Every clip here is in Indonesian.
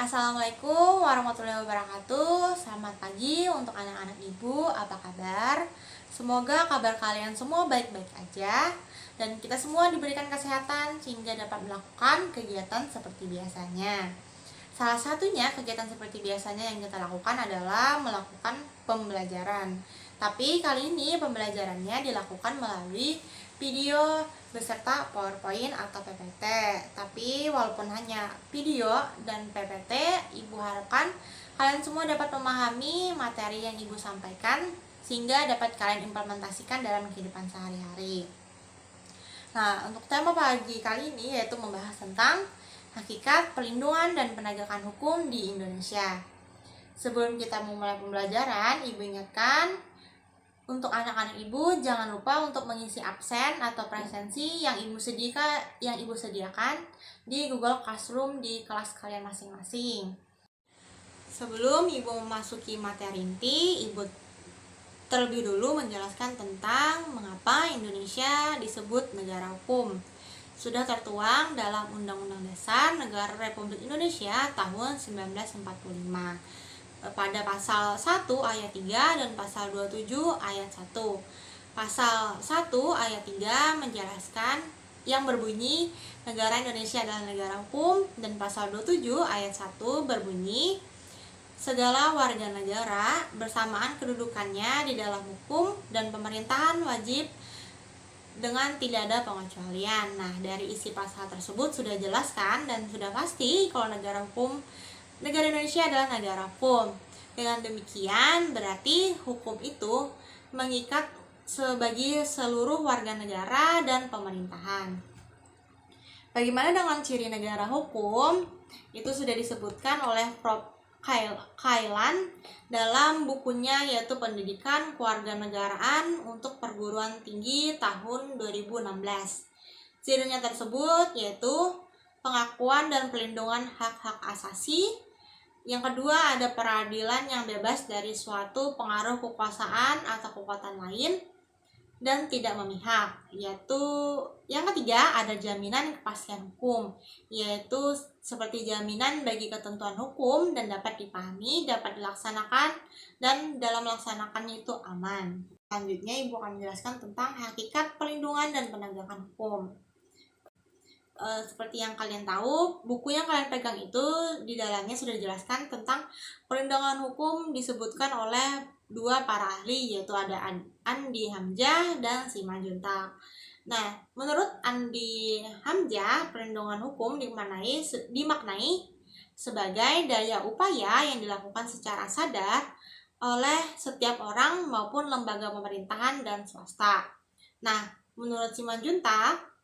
Assalamualaikum warahmatullahi wabarakatuh. Selamat pagi untuk anak-anak ibu, apa kabar? Semoga kabar kalian semua baik-baik aja dan kita semua diberikan kesehatan sehingga dapat melakukan kegiatan seperti biasanya. Salah satunya kegiatan seperti biasanya yang kita lakukan adalah melakukan pembelajaran. Tapi kali ini pembelajarannya dilakukan melalui video beserta PowerPoint atau PPT. Tapi walaupun hanya video dan PPT, Ibu harapkan kalian semua dapat memahami materi yang Ibu sampaikan sehingga dapat kalian implementasikan dalam kehidupan sehari-hari. Nah, untuk tema pagi kali ini yaitu membahas tentang hakikat perlindungan dan penegakan hukum di Indonesia. Sebelum kita memulai pembelajaran, Ibu ingatkan untuk anak-anak ibu, jangan lupa untuk mengisi absen atau presensi yang ibu sediakan di Google Classroom di kelas kalian masing-masing. Sebelum ibu memasuki materi inti, ibu terlebih dulu menjelaskan tentang mengapa Indonesia disebut negara hukum. Sudah tertuang dalam Undang-Undang Dasar Negara Republik Indonesia tahun 1945. Pada pasal 1 ayat 3 dan pasal 27 ayat 1. Pasal 1 ayat 3 menjelaskan yang berbunyi negara Indonesia adalah negara hukum, dan pasal 27 ayat 1 berbunyi segala warga negara bersamaan kedudukannya di dalam hukum dan pemerintahan wajib dengan tidak ada pengecualian. Nah, dari isi pasal tersebut sudah jelaskan dan sudah pasti kalau negara Indonesia adalah negara hukum. Dengan demikian, berarti hukum itu mengikat sebagai seluruh warga negara dan pemerintahan. Bagaimana dengan ciri negara hukum? Itu sudah disebutkan oleh Prof. Kailan dalam bukunya yaitu Pendidikan Kewarganegaraan untuk Perguruan Tinggi tahun 2016. Cirinya tersebut yaitu pengakuan dan pelindungan hak-hak asasi. Yang kedua, ada peradilan yang bebas dari suatu pengaruh kekuasaan atau kekuatan lain dan tidak memihak. Yaitu yang ketiga, ada jaminan kepastian hukum, yaitu seperti jaminan bagi ketentuan hukum dan dapat dipahami, dapat dilaksanakan, dan dalam melaksanakannya itu aman. Selanjutnya, Ibu akan menjelaskan tentang hakikat perlindungan dan penegakan hukum. Seperti yang kalian tahu, buku yang kalian pegang itu di dalamnya sudah dijelaskan tentang perlindungan hukum, disebutkan oleh dua para ahli, yaitu ada Andi Hamzah dan Simanjuntak. Nah, menurut Andi Hamzah, perlindungan hukum dimaknai sebagai daya upaya yang dilakukan secara sadar oleh setiap orang maupun lembaga pemerintahan dan swasta. Nah, menurut Simanjuntak,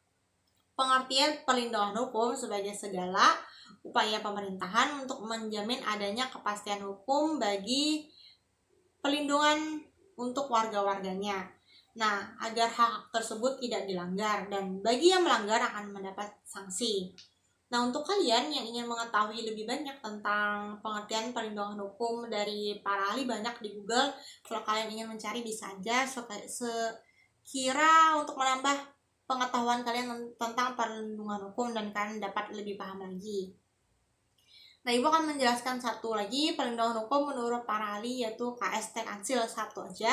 pengertian perlindungan hukum sebagai segala upaya pemerintahan untuk menjamin adanya kepastian hukum bagi perlindungan untuk warga-warganya. Nah, agar hak tersebut tidak dilanggar dan bagi yang melanggar akan mendapat sanksi. Nah, untuk kalian yang ingin mengetahui lebih banyak tentang pengertian perlindungan hukum dari para ahli, banyak di Google. Kalau kalian ingin mencari bisa aja sekira untuk menambah pengetahuan kalian tentang perlindungan hukum dan kalian dapat lebih paham lagi. Nah, Ibu akan menjelaskan satu lagi perlindungan hukum menurut para ahli, yaitu KST Kansil satu aja,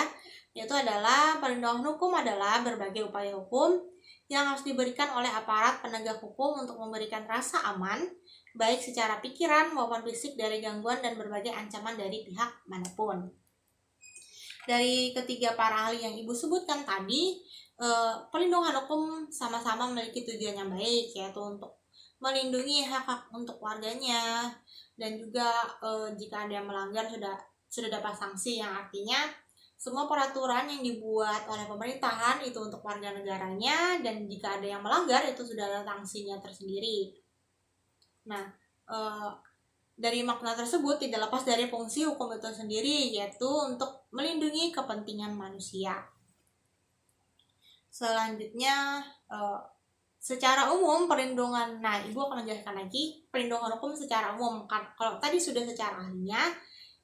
yaitu adalah perlindungan hukum adalah berbagai upaya hukum yang harus diberikan oleh aparat penegak hukum untuk memberikan rasa aman baik secara pikiran maupun fisik dari gangguan dan berbagai ancaman dari pihak manapun. Dari ketiga para ahli yang Ibu sebutkan tadi, perlindungan hukum sama-sama memiliki tujuan yang baik, yaitu untuk melindungi hak-hak untuk warganya, dan juga jika ada yang melanggar sudah dapat sanksi, yang artinya semua peraturan yang dibuat oleh pemerintahan itu untuk warga negaranya, dan jika ada yang melanggar itu sudah ada sanksinya tersendiri. Nah, dari makna tersebut tidak lepas dari fungsi hukum itu sendiri, yaitu untuk melindungi kepentingan manusia. Selanjutnya, secara umum perlindungan, nah Ibu akan menjelaskan lagi perlindungan hukum secara umum. Kalau tadi sudah secara ahlinya,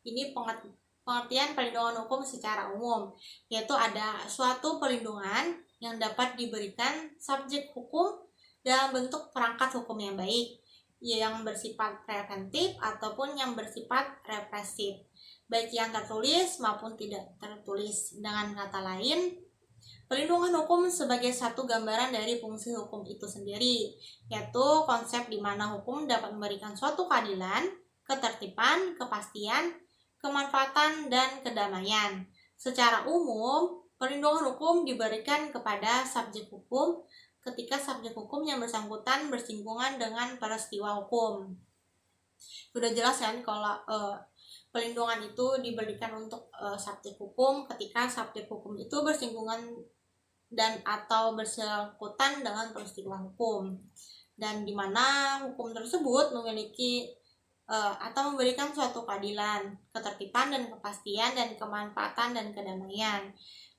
ini pengertian perlindungan hukum secara umum, yaitu ada suatu perlindungan yang dapat diberikan subjek hukum dalam bentuk perangkat hukum yang baik, yang bersifat preventif ataupun yang bersifat represif, baik yang tertulis maupun tidak tertulis. Dengan kata lain, pelindungan hukum sebagai satu gambaran dari fungsi hukum itu sendiri, yaitu konsep di mana hukum dapat memberikan suatu keadilan, ketertiban, kepastian, kemanfaatan, dan kedamaian. Secara umum, perlindungan hukum diberikan kepada subjek hukum ketika subjek hukum yang bersangkutan bersinggungan dengan peristiwa hukum. Sudah jelas kan kalau pelindungan itu diberikan untuk subjek hukum ketika subjek hukum itu bersinggungan dan atau bersangkutan dengan peristiwa hukum, dan di mana hukum tersebut memiliki atau memberikan suatu keadilan, ketertiban dan kepastian dan kemanfaatan dan kedamaian.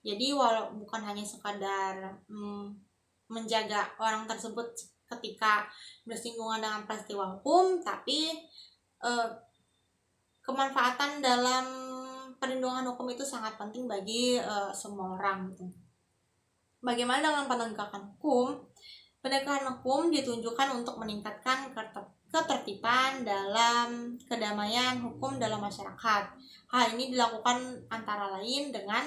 Jadi walau bukan hanya sekadar menjaga orang tersebut ketika bersinggungan dengan peristiwa hukum, tapi kemanfaatan dalam perlindungan hukum itu sangat penting bagi semua orang gitu. Bagaimana dengan penegakan hukum? Penegakan hukum ditunjukkan untuk meningkatkan ketertiban dalam kedamaian hukum dalam masyarakat. Hal ini dilakukan antara lain dengan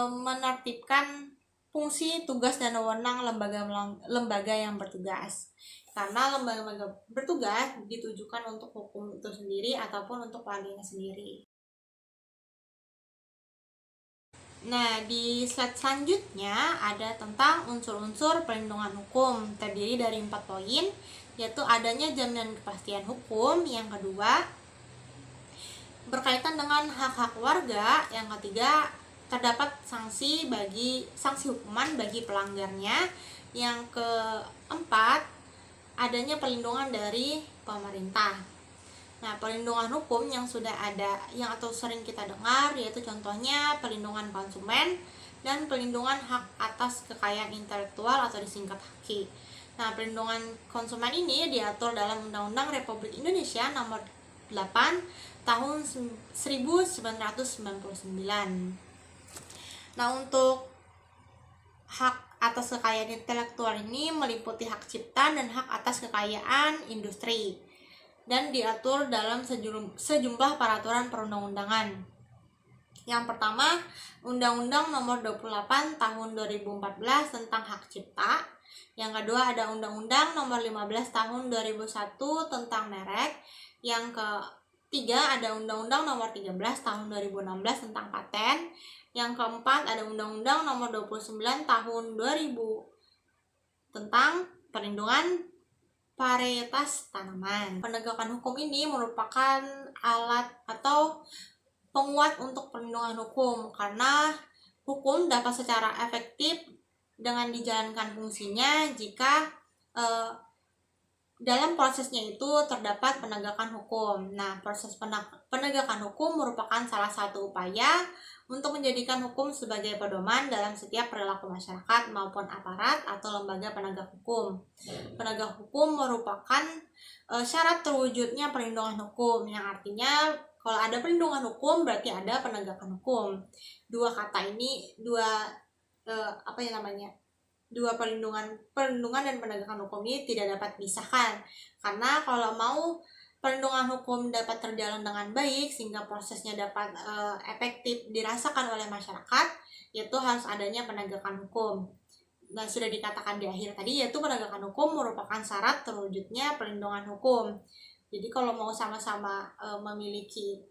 menertibkan fungsi, tugas, dan wewenang lembaga yang bertugas. Karena lembaga bertugas ditujukan untuk hukum itu sendiri ataupun untuk warganya sendiri. Nah, di slide selanjutnya ada tentang unsur-unsur perlindungan hukum, terdiri dari 4 poin, yaitu adanya jaminan kepastian hukum, yang kedua berkaitan dengan hak-hak warga, yang ketiga terdapat sanksi hukuman bagi pelanggarnya, yang keempat adanya perlindungan dari pemerintah. Nah, perlindungan hukum yang sudah ada atau sering kita dengar yaitu contohnya perlindungan konsumen dan perlindungan hak atas kekayaan intelektual atau disingkat HAKI. Nah, perlindungan konsumen ini diatur dalam Undang-Undang Republik Indonesia Nomor 8 Tahun 1999. Nah, untuk hak atas kekayaan intelektual ini meliputi hak cipta dan hak atas kekayaan industri, dan diatur dalam sejumlah peraturan perundang-undangan. Yang pertama, Undang-Undang Nomor 28 Tahun 2014 tentang hak cipta. Yang kedua ada Undang-Undang Nomor 15 Tahun 2001 tentang merek. Yang ketiga ada Undang-Undang Nomor 13 Tahun 2016 tentang paten. Yang keempat ada Undang-Undang Nomor 29 Tahun 2000 tentang perlindungan varietas tanaman. Penegakan hukum ini merupakan alat atau penguat untuk perlindungan hukum, karena hukum dapat secara efektif dengan dijalankan fungsinya jika dalam prosesnya itu terdapat penegakan hukum. Nah, proses penegakan hukum merupakan salah satu upaya untuk menjadikan hukum sebagai pedoman dalam setiap perilaku masyarakat maupun aparat atau lembaga penegak hukum. Penegak hukum merupakan syarat terwujudnya perlindungan hukum, yang artinya kalau ada perlindungan hukum berarti ada penegakan hukum. Dua kata ini, dua perlindungan dan penegakan hukum ini tidak dapat dipisahkan. Karena kalau mau perlindungan hukum dapat terjalan dengan baik sehingga prosesnya dapat efektif dirasakan oleh masyarakat, yaitu harus adanya penegakan hukum. Nah, sudah dikatakan di akhir tadi, yaitu penegakan hukum merupakan syarat terwujudnya perlindungan hukum. Jadi kalau mau sama-sama memiliki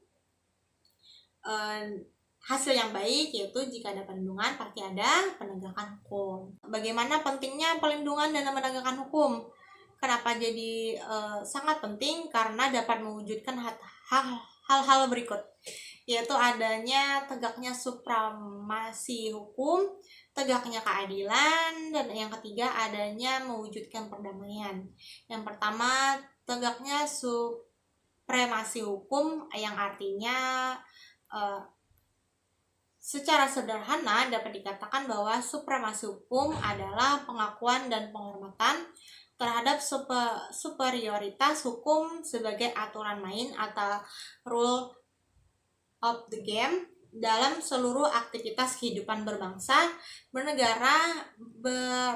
hasil yang baik, yaitu jika ada perlindungan pasti ada penegakan hukum. Bagaimana pentingnya perlindungan dan penegakan hukum? Kenapa jadi sangat penting? Karena dapat mewujudkan hal-hal berikut, yaitu adanya tegaknya supremasi hukum, tegaknya keadilan, dan yang ketiga adanya mewujudkan perdamaian. Yang pertama, tegaknya supremasi hukum, yang artinya secara sederhana dapat dikatakan bahwa supremasi hukum adalah pengakuan dan penghormatan terhadap superioritas hukum sebagai aturan main atau rule of the game dalam seluruh aktivitas kehidupan berbangsa, bernegara,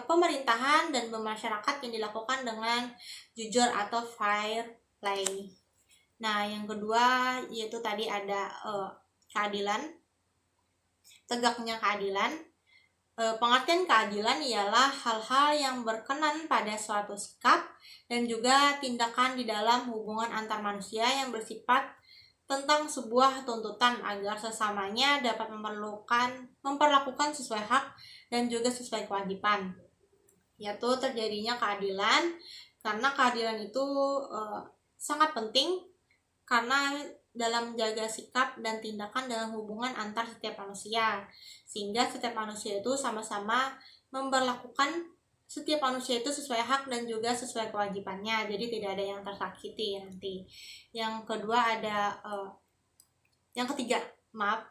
pemerintahan, dan bermasyarakat yang dilakukan dengan jujur atau fair play. Nah, yang kedua yaitu tadi ada keadilan, tegaknya keadilan. Pengertian keadilan ialah hal-hal yang berkenan pada suatu sikap dan juga tindakan di dalam hubungan antar manusia yang bersifat tentang sebuah tuntutan agar sesamanya dapat memperlakukan sesuai hak dan juga sesuai kewajiban. Yaitu terjadinya keadilan, karena keadilan itu sangat penting karena dalam menjaga sikap dan tindakan dalam hubungan antar setiap manusia, sehingga setiap manusia itu sama-sama memperlakukan setiap manusia itu sesuai hak dan juga sesuai kewajibannya, jadi tidak ada yang tersakiti nanti. Yang kedua ada yang ketiga,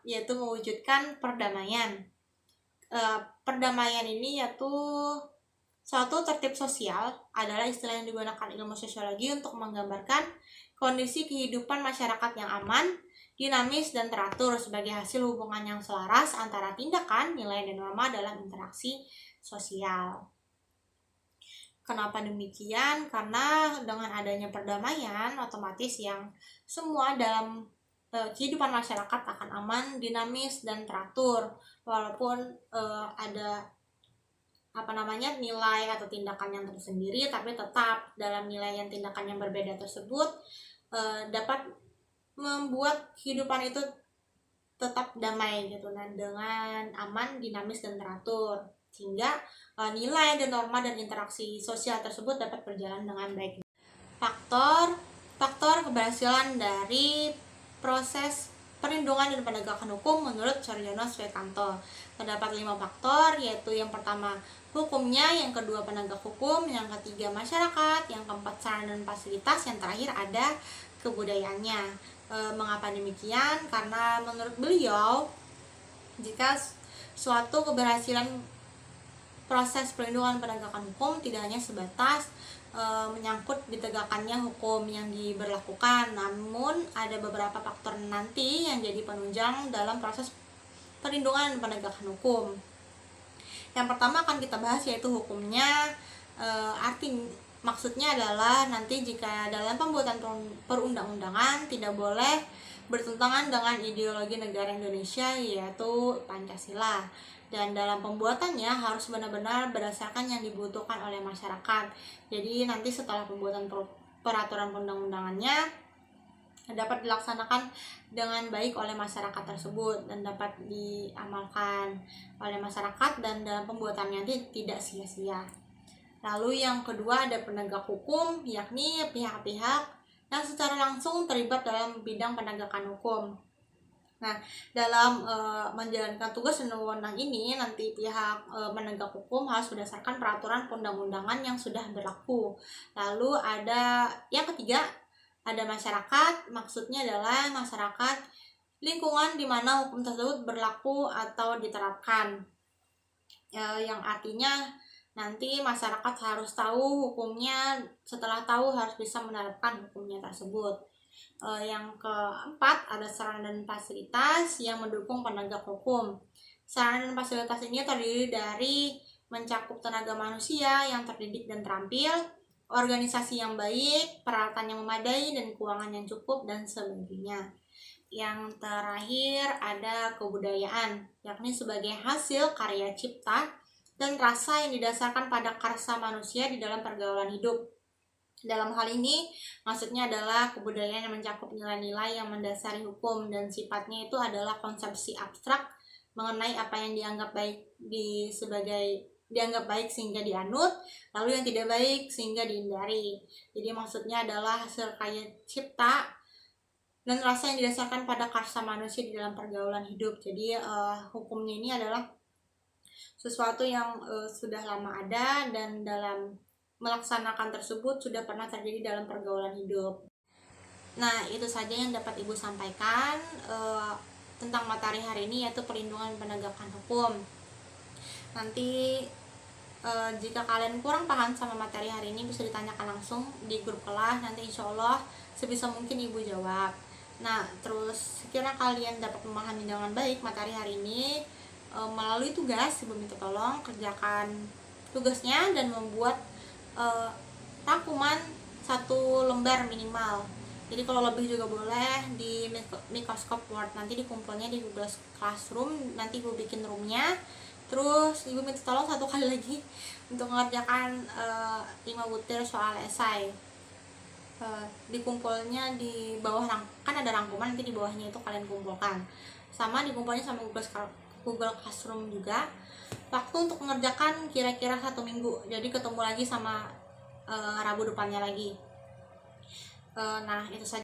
yaitu mewujudkan perdamaian. Perdamaian ini yaitu suatu tertib sosial, adalah istilah yang digunakan ilmu sosiologi untuk menggambarkan kondisi kehidupan masyarakat yang aman, dinamis, dan teratur sebagai hasil hubungan yang selaras antara tindakan, nilai, dan norma dalam interaksi sosial. Kenapa demikian? Karena dengan adanya perdamaian, otomatis yang semua dalam kehidupan masyarakat akan aman, dinamis, dan teratur, walaupun ada nilai atau tindakan yang tersendiri, tapi tetap dalam nilai yang tindakan yang berbeda tersebut dapat membuat kehidupan itu tetap damai gitu, dengan aman, dinamis, dan teratur, sehingga nilai dan norma dan interaksi sosial tersebut dapat berjalan dengan baik. Faktor keberhasilan dari proses perlindungan dan penegakan hukum menurut Sarjono Swekanto terdapat 5 faktor, yaitu yang pertama hukumnya, yang kedua penegak hukum, yang ketiga masyarakat, yang keempat sarana dan fasilitas, yang terakhir ada kebudayaannya. Mengapa demikian? Karena menurut beliau, jika suatu keberhasilan proses perlindungan penegakan hukum tidak hanya sebatas menyangkut ditegakkannya hukum yang diberlakukan, namun ada beberapa faktor nanti yang jadi penunjang dalam proses perlindungan dan penegakan hukum. Yang pertama akan kita bahas yaitu hukumnya. Maksudnya adalah nanti jika dalam pembuatan perundang-undangan tidak boleh bertentangan dengan ideologi negara Indonesia, yaitu Pancasila, dan dalam pembuatannya harus benar-benar berdasarkan yang dibutuhkan oleh masyarakat. Jadi nanti setelah pembuatan peraturan perundang-undangannya dapat dilaksanakan dengan baik oleh masyarakat tersebut dan dapat diamalkan oleh masyarakat, dan dalam pembuatannya nanti tidak sia-sia. Lalu yang kedua ada penegak hukum, yakni pihak-pihak yang secara langsung terlibat dalam bidang penegakan hukum. Nah, dalam menjalankan tugas dan wewenang ini, nanti pihak penegak hukum harus berdasarkan peraturan perundang-undangan yang sudah berlaku. Lalu ada yang ketiga, ada masyarakat, maksudnya adalah masyarakat lingkungan di mana hukum tersebut berlaku atau diterapkan. Yang artinya nanti masyarakat harus tahu hukumnya, setelah tahu harus bisa menerapkan hukumnya tersebut. Yang keempat ada sarana dan fasilitas yang mendukung penegak hukum. Sarana dan fasilitas ini terdiri dari mencakup tenaga manusia yang terdidik dan terampil, organisasi yang baik, peralatan yang memadai, dan keuangan yang cukup, dan sebagainya. Yang terakhir ada kebudayaan, yakni sebagai hasil karya cipta dan rasa yang didasarkan pada karsa manusia di dalam pergaulan hidup. Dalam hal ini maksudnya adalah kebudayaan yang mencakup nilai-nilai yang mendasari hukum, dan sifatnya itu adalah konsepsi abstrak mengenai apa yang dianggap baik sehingga dianut, lalu yang tidak baik sehingga dihindari. Jadi maksudnya adalah hasil karya cipta dan rasa yang didasarkan pada karsa manusia di dalam pergaulan hidup. Jadi hukumnya ini adalah sesuatu yang sudah lama ada, dan dalam melaksanakan tersebut sudah pernah terjadi dalam pergaulan hidup. Nah, itu saja yang dapat Ibu sampaikan tentang materi hari ini, yaitu perlindungan penegakan hukum. Nanti jika kalian kurang paham sama materi hari ini bisa ditanyakan langsung di grup kelas, nanti insya Allah sebisa mungkin Ibu jawab. Nah, terus sekiranya kalian dapat memahami dengan baik materi hari ini, melalui tugas Ibu minta tolong kerjakan tugasnya dan membuat rangkuman 1 lembar minimal. Jadi kalau lebih juga boleh di Microsoft Word, nanti dikumpulnya di Google Classroom, nanti Ibu bikin roomnya. Terus Ibu minta tolong 1 kali lagi untuk mengerjakan 5 butir soal esai. Dikumpulnya di bawah kan ada rangkuman, nanti di bawahnya itu kalian kumpulkan, sama dikumpulnya sama Google Classroom juga. Waktu untuk mengerjakan kira-kira 1 minggu, jadi ketemu lagi sama Rabu depannya lagi. Nah, itu saja.